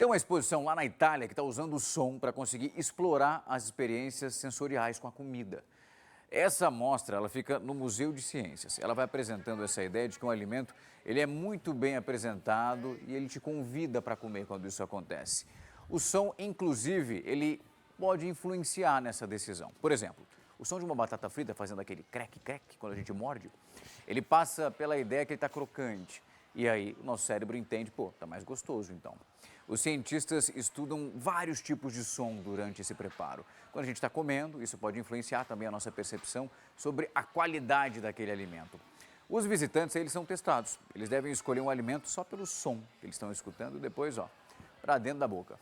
Tem uma exposição lá na Itália que está usando o som para conseguir explorar as experiências sensoriais com a comida. Essa mostra, ela fica no Museu de Ciências. Ela vai apresentando essa ideia de que um alimento, ele é muito bem apresentado e ele te convida para comer quando isso acontece. O som, inclusive, ele pode influenciar nessa decisão. Por exemplo, o som de uma batata frita fazendo aquele crack-crack quando a gente morde, ele passa pela ideia que ele está crocante. E aí o nosso cérebro entende, pô, tá mais gostoso então. Os cientistas estudam vários tipos de som durante esse preparo. Quando a gente está comendo, isso pode influenciar também a nossa percepção sobre a qualidade daquele alimento. Os visitantes, eles são testados. Eles devem escolher um alimento só pelo som que eles estão escutando e depois, ó, para dentro da boca.